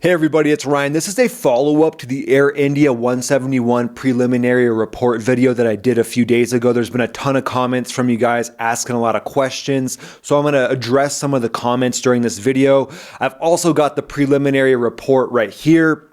Hey everybody, it's Ryan. This is a follow-up to the Air India 171 preliminary report video that I did a few days ago. There's been a ton of comments from you guys asking a lot of questions, so I'm going to address some of the comments during this video. I've also got the preliminary report right here.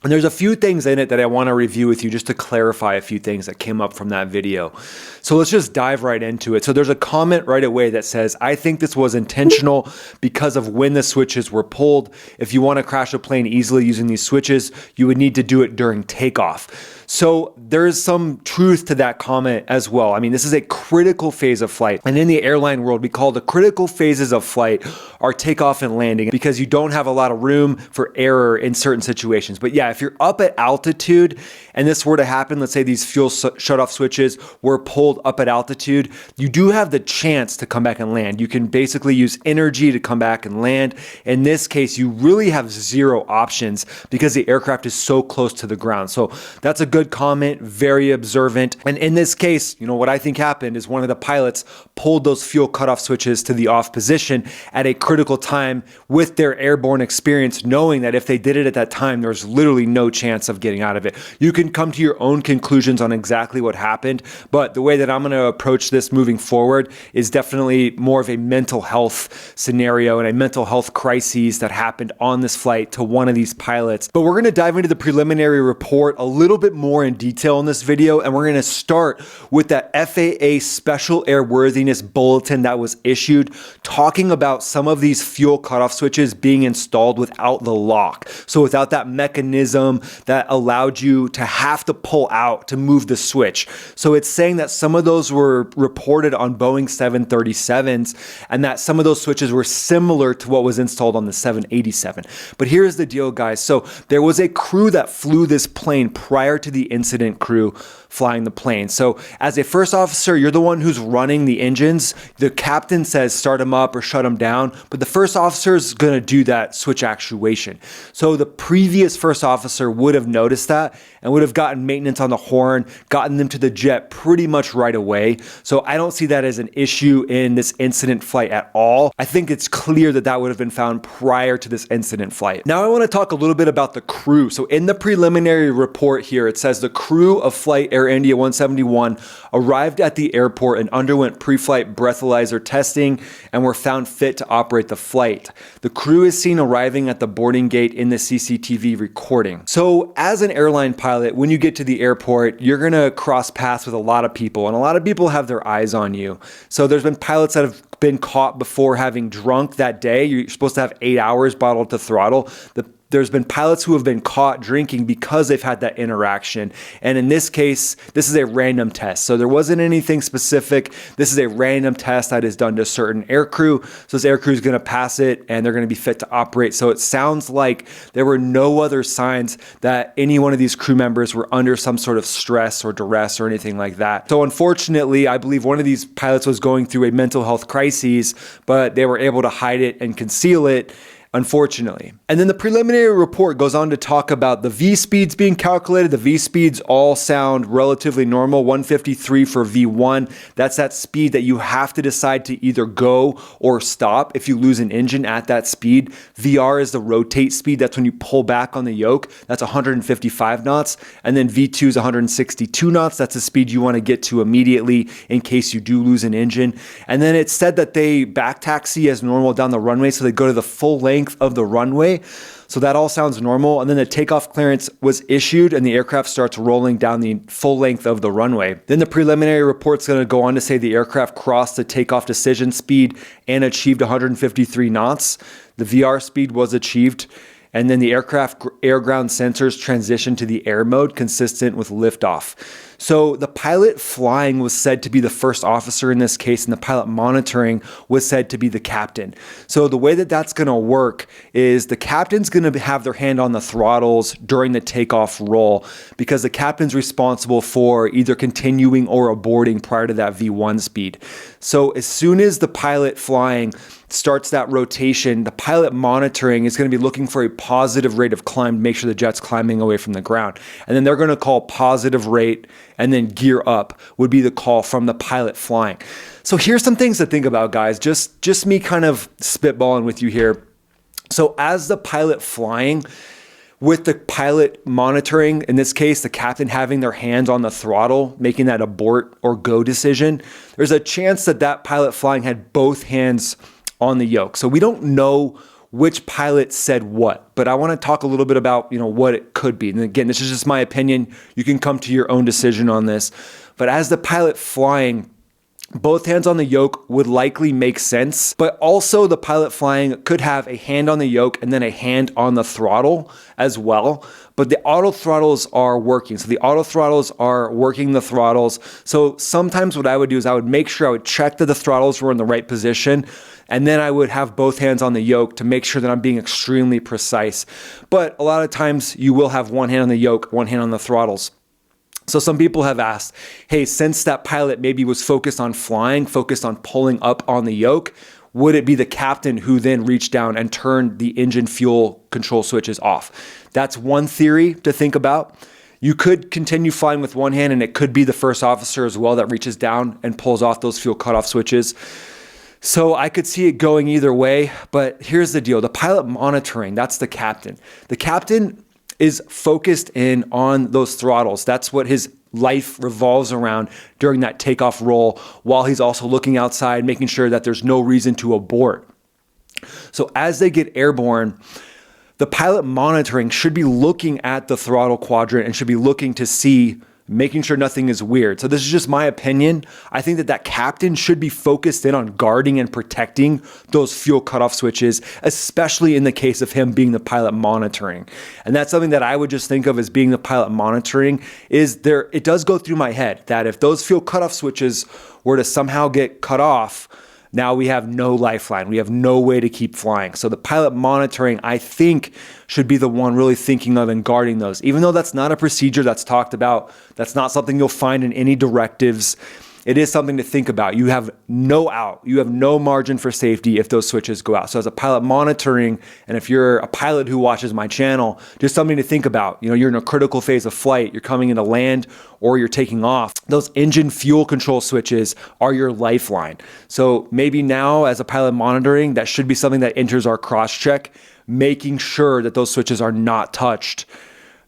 And there's a few things in it that I want to review with you just to clarify a few things that came up from that video. So let's just dive right into it. So there's a comment right away that says, I think this was intentional because of when the switches were pulled. If you want to crash a plane easily using these switches, you would need to do it during takeoff. So there's some truth to that comment as well. I mean, this is a critical phase of flight. And in the airline world, we call the critical phases of flight are takeoff and landing because you don't have a lot of room for error in certain situations. But yeah, if you're up at altitude and this were to happen, let's say these fuel shutoff switches were pulled up at altitude, you do have the chance to come back and land. You can basically use energy to come back and land. In this case, you really have zero options because the aircraft is so close to the ground. So that's a good comment, very observant. And in this case, you know, what I think happened is one of the pilots pulled those fuel cutoff switches to the off position at a critical time with their airborne experience, knowing that if they did it at that time, there's literally no chance of getting out of it. You can come to your own conclusions on exactly what happened, but the way that I'm going to approach this moving forward is definitely more of a mental health scenario and a mental health crisis that happened on this flight to one of these pilots. But we're going to dive into the preliminary report a little bit more in detail in this video, and we're going to start with that FAA special airworthiness bulletin that was issued talking about some of these fuel cutoff switches being installed without the lock. So without that mechanism that allowed you to have to pull out to move the switch. So it's saying that some of those were reported on Boeing 737s and that some of those switches were similar to what was installed on the 787. But here's the deal, guys. So there was a crew that flew this plane prior to the incident crew flying the plane. So as a first officer, you're the one who's running the engines. The captain says start them up or shut them down, but the first officer is going to do that switch actuation. So the previous first officer would have noticed that and would have gotten maintenance on the horn, gotten them to the jet pretty much right away. So I don't see that as an issue in this incident flight at all. I think it's clear that that would have been found prior to this incident flight. Now I want to talk a little bit about the crew. So in the preliminary report here, it says the crew of flight Air India 171 arrived at the airport and underwent pre-flight breathalyzer testing and were found fit to operate the flight. The crew is seen arriving at the boarding gate in the CCTV recording. So as an airline pilot, when you get to the airport, you're going to cross paths with a lot of people, and a lot of people have their eyes on you. So there's been pilots that have been caught before having drunk that day. You're supposed to have 8 hours bottled to throttle. There's been pilots who have been caught drinking because they've had that interaction. And in this case, this is a random test. So there wasn't anything specific. This is a random test that is done to a certain aircrew. So this aircrew is going to pass it and they're going to be fit to operate. So it sounds like there were no other signs that any one of these crew members were under some sort of stress or duress or anything like that. So unfortunately, I believe one of these pilots was going through a mental health crisis, but they were able to hide it and conceal it, unfortunately. And then the preliminary report goes on to talk about the V-speeds being calculated. The V-speeds all sound relatively normal. 153 for V1. That's that speed that you have to decide to either go or stop if you lose an engine at that speed. VR is the rotate speed. That's when you pull back on the yoke. That's 155 knots. And then V2 is 162 knots. That's the speed you want to get to immediately in case you do lose an engine. And then it said that they back taxi as normal down the runway. So they go to the full length of the runway. So that all sounds normal. And then the takeoff clearance was issued and the aircraft starts rolling down the full length of the runway. Then the preliminary report's going to go on to say the aircraft crossed the takeoff decision speed and achieved 153 knots. The VR speed was achieved. And then the aircraft air-ground sensors transitioned to the air mode consistent with liftoff. So the pilot flying was said to be the first officer in this case, and the pilot monitoring was said to be the captain. So the way that that's going to work is the captain's going to have their hand on the throttles during the takeoff roll because the captain's responsible for either continuing or aborting prior to that V1 speed. So as soon as the pilot flying starts that rotation, the pilot monitoring is going to be looking for a positive rate of climb to make sure the jet's climbing away from the ground. And then they're going to call positive rate and then gear up would be the call from the pilot flying. So here's some things to think about, guys. Just me kind of spitballing with you here. So as the pilot flying, with the pilot monitoring, in this case, the captain having their hands on the throttle, making that abort or go decision, there's a chance that that pilot flying had both hands on the yoke. So we don't know which pilot said what, but I want to talk a little bit about, what it could be. And again, this is just my opinion. You can come to your own decision on this. But as the pilot flying, both hands on the yoke would likely make sense, but also the pilot flying could have a hand on the yoke and then a hand on the throttle as well. But the auto throttles are working. So the auto throttles are working the throttles. So sometimes what I would do is I would make sure I would check that the throttles were in the right position, and then I would have both hands on the yoke to make sure that I'm being extremely precise. But a lot of times you will have one hand on the yoke, one hand on the throttles. So some people have asked, hey, since that pilot maybe was focused on flying, focused on pulling up on the yoke, would it be the captain who then reached down and turned the engine fuel control switches off? That's one theory to think about. You could continue flying with one hand, and it could be the first officer as well that reaches down and pulls off those fuel cutoff switches. So I could see it going either way, but here's the deal. The pilot monitoring, that's the captain. The captain is focused in on those throttles. That's what his life revolves around during that takeoff roll, while he's also looking outside, making sure that there's no reason to abort. So as they get airborne, the pilot monitoring should be looking at the throttle quadrant and should be looking to see, making sure nothing is weird. So this is just my opinion. I think that captain should be focused in on guarding and protecting those fuel cutoff switches, especially in the case of him being the pilot monitoring. And that's something that I would just think of as being the pilot monitoring. It does go through my head that if those fuel cutoff switches were to somehow get cut off, now we have no lifeline. We have no way to keep flying. So the pilot monitoring, I think, should be the one really thinking of and guarding those. Even though that's not a procedure that's talked about, that's not something you'll find in any directives, it is something to think about. You have no out. You have no margin for safety if those switches go out. So as a pilot monitoring, and if you're a pilot who watches my channel, just something to think about. You're in a critical phase of flight. You're coming into land or you're taking off. Those engine fuel control switches are your lifeline. So maybe now as a pilot monitoring, that should be something that enters our cross-check, making sure that those switches are not touched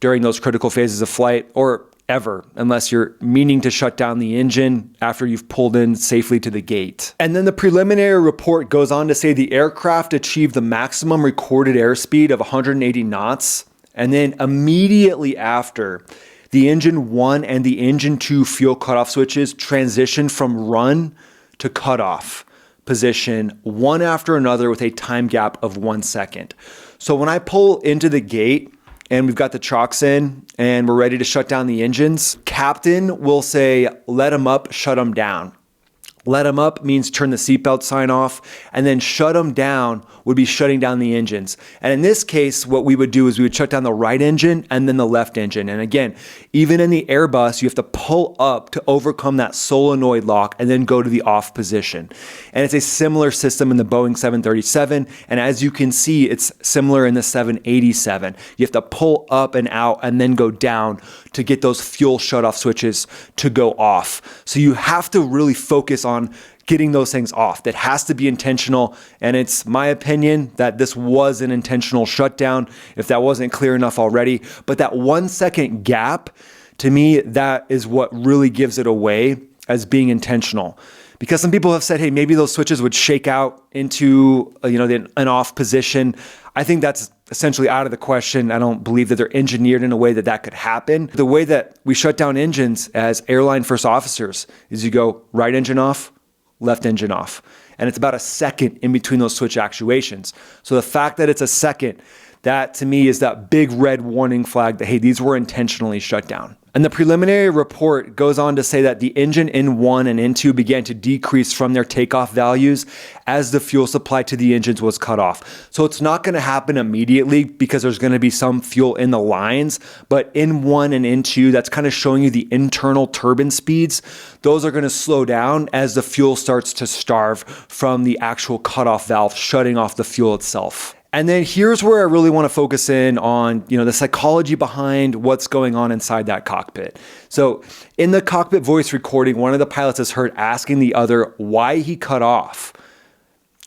during those critical phases of flight, or ever, unless you're meaning to shut down the engine after you've pulled in safely to the gate. And then the preliminary report goes on to say the aircraft achieved the maximum recorded airspeed of 180 knots. And then immediately after, the engine 1 and the engine 2 fuel cutoff switches transitioned from run to cutoff position, one after another, with a time gap of 1 second. So when I pull into the gate, and we've got the chocks in and we're ready to shut down the engines, captain will say, let them up, shut them down. Let them up means turn the seatbelt sign off, and then shut them down would be shutting down the engines. And in this case, what we would do is we would shut down the right engine and then the left engine. And again, even in the Airbus, you have to pull up to overcome that solenoid lock and then go to the off position. And it's a similar system in the Boeing 737. And as you can see, it's similar in the 787. You have to pull up and out and then go down to get those fuel shutoff switches to go off. So you have to really focus on getting those things off. That has to be intentional. And it's my opinion that this was an intentional shutdown, if that wasn't clear enough already. But that 1 second gap, to me, that is what really gives it away as being intentional. Because some people have said, hey, maybe those switches would shake out into an off position. I think that's essentially out of the question. I don't believe that they're engineered in a way that that could happen. The way that we shut down engines as airline first officers is you go right engine off, left engine off. And it's about a second in between those switch actuations. So the fact that it's a second, that to me is that big red warning flag that, hey, these were intentionally shut down. And the preliminary report goes on to say that the engine N1 and N2 began to decrease from their takeoff values as the fuel supply to the engines was cut off. So it's not going to happen immediately because there's going to be some fuel in the lines, but N1 and N2, that's kind of showing you the internal turbine speeds. Those are going to slow down as the fuel starts to starve from the actual cutoff valve shutting off the fuel itself. And then here's where I really want to focus in on, the psychology behind what's going on inside that cockpit. So in the cockpit voice recording, one of the pilots is heard asking the other why he cut off.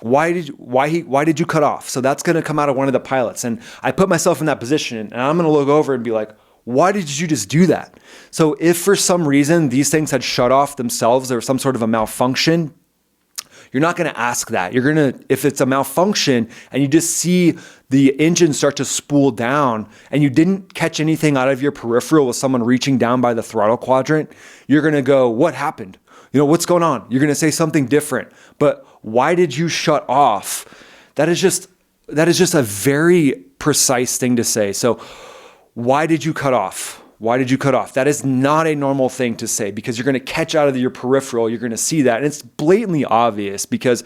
why did you cut off? So that's going to come out of one of the pilots. And I put myself in that position, and I'm going to look over and be like, why did you just do that? So if for some reason these things had shut off themselves, there was some sort of a malfunction, you're not going to ask that. You're going to, if it's a malfunction and you just see the engine start to spool down and you didn't catch anything out of your peripheral with someone reaching down by the throttle quadrant, you're going to go, what happened? What's going on? You're going to say something different. But why did you shut off? That is just a very precise thing to say. So why did you cut off? Why did you cut off? That is not a normal thing to say, because you're going to catch out of your peripheral. You're going to see that. And it's blatantly obvious, because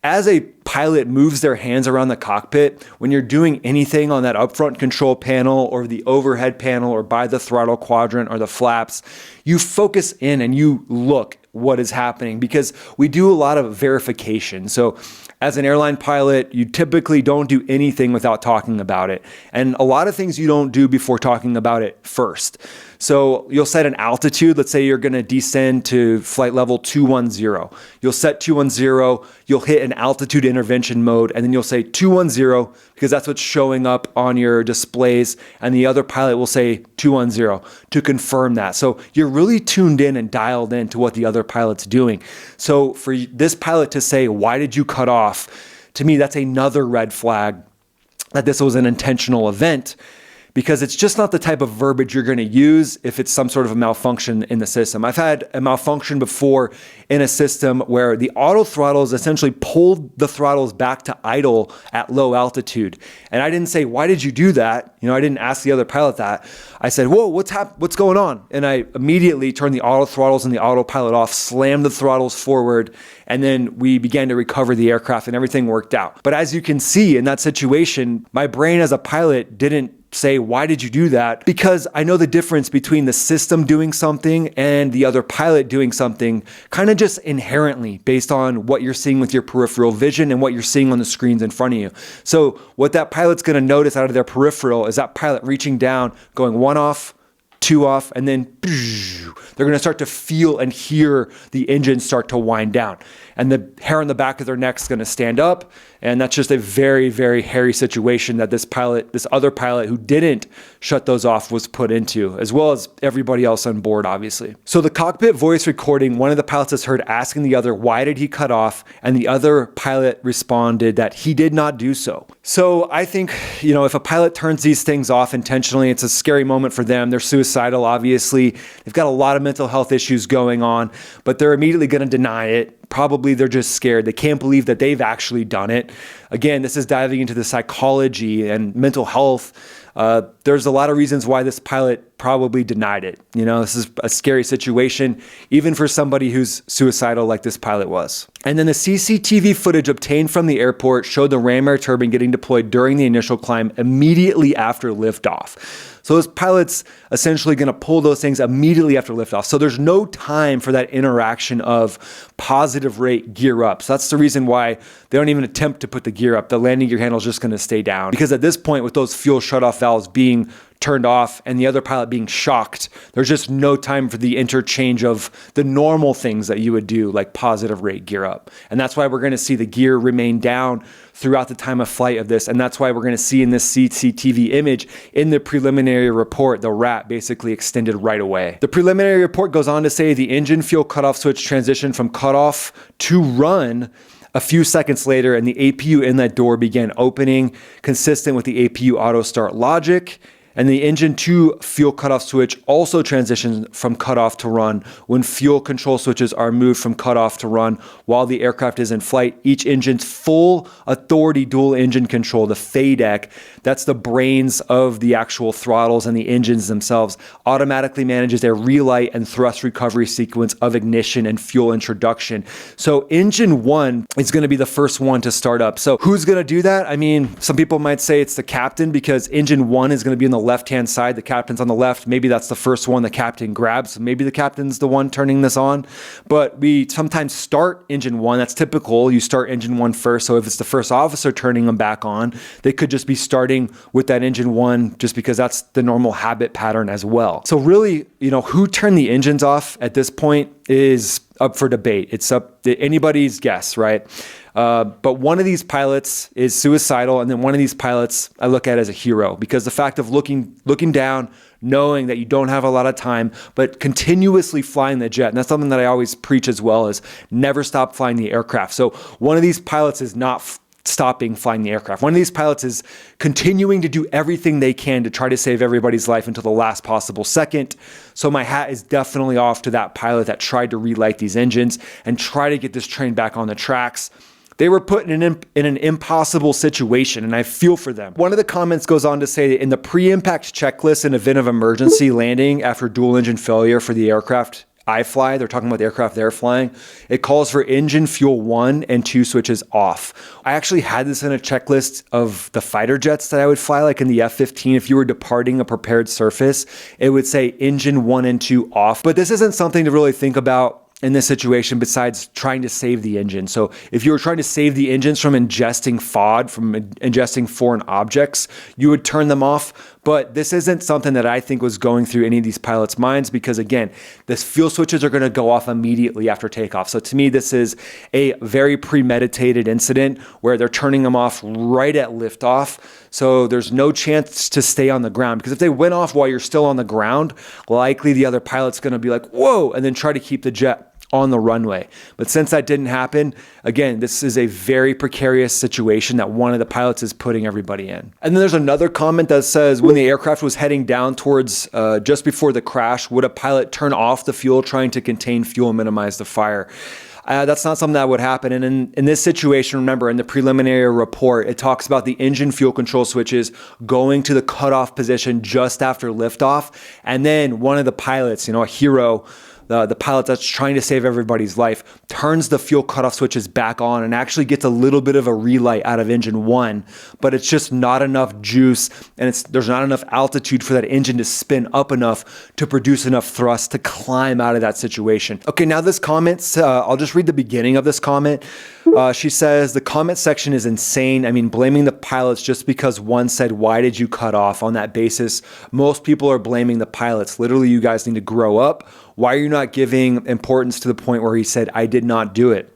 as a pilot moves their hands around the cockpit, when you're doing anything on that upfront control panel or the overhead panel or by the throttle quadrant or the flaps, you focus in and you look what is happening, because we do a lot of verification. So as an airline pilot, you typically don't do anything without talking about it. And a lot of things you don't do before talking about it first. So you'll set an altitude. Let's say you're going to descend to flight level 210. You'll set 210, you'll hit an altitude intervention mode, and then you'll say 210 because that's what's showing up on your displays. And the other pilot will say 210 to confirm that. So you're really tuned in and dialed in to what the other pilot's doing. So for this pilot to say, why did you cut off? To me, that's another red flag that this was an intentional event, because it's just not the type of verbiage you're going to use if it's some sort of a malfunction in the system. I've had a malfunction before in a system where the auto throttles essentially pulled the throttles back to idle at low altitude. And I didn't say, why did you do that? I didn't ask the other pilot that. I said, whoa, what's going on? And I immediately turned the auto throttles and the autopilot off, slammed the throttles forward, and then we began to recover the aircraft and everything worked out. But as you can see in that situation, my brain as a pilot didn't say, why did you do that? Because I know the difference between the system doing something and the other pilot doing something, kind of just inherently based on what you're seeing with your peripheral vision and what you're seeing on the screens in front of you. So what that pilot's going to notice out of their peripheral is that pilot reaching down, going one off, two off, and then they're going to start to feel and hear the engine start to wind down. And the hair on the back of their neck is going to stand up. And that's just a very, very hairy situation that this other pilot who didn't shut those off was put into, as well as everybody else on board, obviously. So the cockpit voice recording, one of the pilots is heard asking the other, why did he cut off? And the other pilot responded that he did not do so. So I think, if a pilot turns these things off intentionally, it's a scary moment for them. They're suicidal, obviously. They've got a lot of mental health issues going on, but they're immediately going to deny it. Probably they're just scared. They can't believe that they've actually done it. Again, this is diving into the psychology and mental health. There's a lot of reasons why this pilot probably denied it. This is a scary situation, even for somebody who's suicidal like this pilot was. And then the CCTV footage obtained from the airport showed the ram air turbine getting deployed during the initial climb immediately after liftoff. So this pilot's essentially going to pull those things immediately after liftoff. So there's no time for that interaction of positive rate gear up. So that's the reason why they don't even attempt to put the gear up. The landing gear handle is just going to stay down, because at this point, with those fuel shutoff valves being turned off and the other pilot being shocked, there's just no time for the interchange of the normal things that you would do, like positive rate gear up. And that's why we're going to see the gear remain down throughout the time of flight of this. And that's why we're going to see in this CCTV image in the preliminary report, the wrap basically extended right away. The preliminary report goes on to say the engine fuel cutoff switch transitioned from cutoff to run a few seconds later, and the APU inlet door began opening, consistent with the APU auto start logic. And the engine 2 fuel cutoff switch also transitions from cutoff to run when fuel control switches are moved from cutoff to run while the aircraft is in flight. Each engine's full authority dual engine control, the FADEC, that's the brains of the actual throttles and the engines themselves, automatically manages a relight and thrust recovery sequence of ignition and fuel introduction. So engine 1 is going to be the first one to start up. So who's going to do that? I mean, some people might say it's the captain, because engine 1 is going to be in the left-hand side. The captain's on the left. Maybe that's the first one the captain grabs. Maybe the captain's the one turning this on. But we sometimes start engine 1. That's typical. You start engine 1 first. So if it's the first officer turning them back on, they could just be starting with that engine 1 just because that's the normal habit pattern as well. So really, who turned the engines off at this point is up for debate. It's up to anybody's guess, right? But one of these pilots is suicidal, and then one of these pilots I look at as a hero, because the fact of looking down, knowing that you don't have a lot of time, but continuously flying the jet. And that's something that I always preach as well, is never stop flying the aircraft. So one of these pilots is not stopping flying the aircraft. One of these pilots is continuing to do everything they can to try to save everybody's life until the last possible second. So my hat is definitely off to that pilot that tried to relight these engines and try to get this train back on the tracks. They were put in an impossible situation, and I feel for them. One of the comments goes on to say that in the pre-impact checklist in event of emergency landing after dual engine failure for the aircraft I fly, they're talking about the aircraft they're flying, it calls for engine fuel 1 and 2 switches off. I actually had this in a checklist of the fighter jets that I would fly, like in the F-15. If you were departing a prepared surface, it would say engine 1 and 2 off. But this isn't something to really think about in this situation besides trying to save the engine. So if you were trying to save the engines from ingesting FOD, from ingesting foreign objects, you would turn them off. But this isn't something that I think was going through any of these pilots' minds, because again, the fuel switches are going to go off immediately after takeoff. So to me, this is a very premeditated incident where they're turning them off right at liftoff. So there's no chance to stay on the ground, because if they went off while you're still on the ground, likely the other pilot's going to be like, whoa, and then try to keep the jet on the runway. But since that didn't happen, again, this is a very precarious situation that one of the pilots is putting everybody in. And then there's another comment that says, when the aircraft was heading down towards just before the crash, would a pilot turn off the fuel trying to contain fuel and minimize the fire? That's not something that would happen. And in this situation, remember, in the preliminary report, it talks about the engine fuel control switches going to the cutoff position just after liftoff. And then one of the pilots, a hero, the pilot that's trying to save everybody's life, turns the fuel cutoff switches back on and actually gets a little bit of a relight out of engine 1, but it's just not enough juice, and there's not enough altitude for that engine to spin up enough to produce enough thrust to climb out of that situation. Okay, now this comment, I'll just read the beginning of this comment. She says, the comment section is insane. I mean, blaming the pilots just because one said, why did you cut off? On that basis, most people are blaming the pilots. Literally, you guys need to grow up. Why are you not giving importance to the point where he said, I did not do it?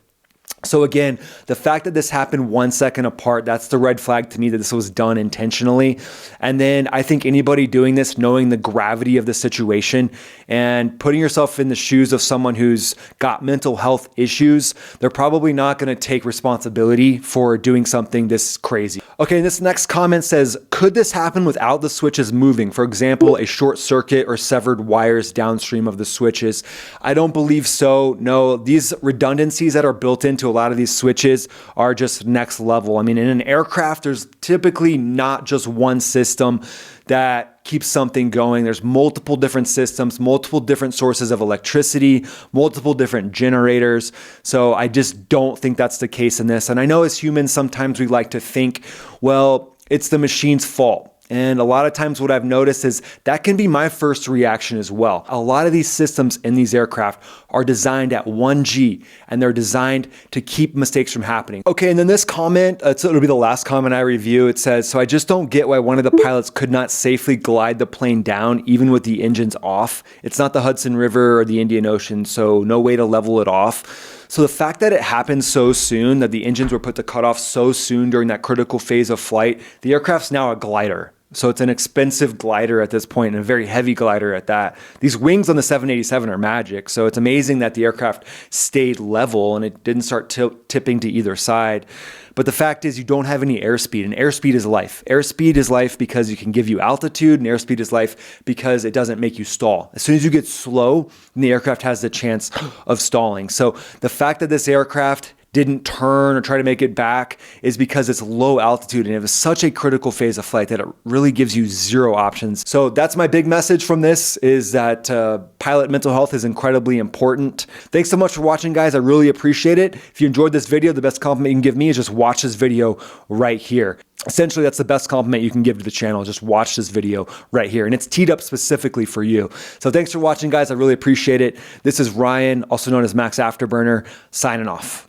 So again, the fact that this happened 1 second apart, that's the red flag to me that this was done intentionally. And then I think anybody doing this, knowing the gravity of the situation and putting yourself in the shoes of someone who's got mental health issues, they're probably not going to take responsibility for doing something this crazy. Okay, this next comment says, could this happen without the switches moving? For example, a short circuit or severed wires downstream of the switches. I don't believe so. No, these redundancies that are built into a lot of these switches are just next level. I mean, in an aircraft, there's typically not just one system that keeps something going. There's multiple different systems, multiple different sources of electricity, multiple different generators. So I just don't think that's the case in this. And I know as humans, sometimes we like to think, well, it's the machine's fault. And a lot of times what I've noticed is that can be my first reaction as well. A lot of these systems in these aircraft are designed at 1G, and they're designed to keep mistakes from happening. Okay, and then this comment, it'll be the last comment I review. It says, so I just don't get why one of the pilots could not safely glide the plane down even with the engines off. It's not the Hudson River or the Indian Ocean, so no way to level it off. So the fact that it happened so soon, that the engines were put to cut off so soon during that critical phase of flight, the aircraft's now a glider. So it's an expensive glider at this point, and a very heavy glider at that. These wings on the 787 are magic. So it's amazing that the aircraft stayed level and it didn't start tipping to either side. But the fact is you don't have any airspeed, and airspeed is life. Airspeed is life because it can give you altitude, and airspeed is life because it doesn't make you stall. As soon as you get slow, the aircraft has the chance of stalling. So the fact that this aircraft didn't turn or try to make it back is because it's low altitude, and it was such a critical phase of flight that it really gives you zero options. So that's my big message from this, is that pilot mental health is incredibly important. Thanks so much for watching, guys. I really appreciate it. If you enjoyed this video, the best compliment you can give me is just watch this video right here. Essentially, that's the best compliment you can give to the channel. Just watch this video right here. And it's teed up specifically for you. So thanks for watching, guys. I really appreciate it. This is Ryan, also known as Max Afterburner, signing off.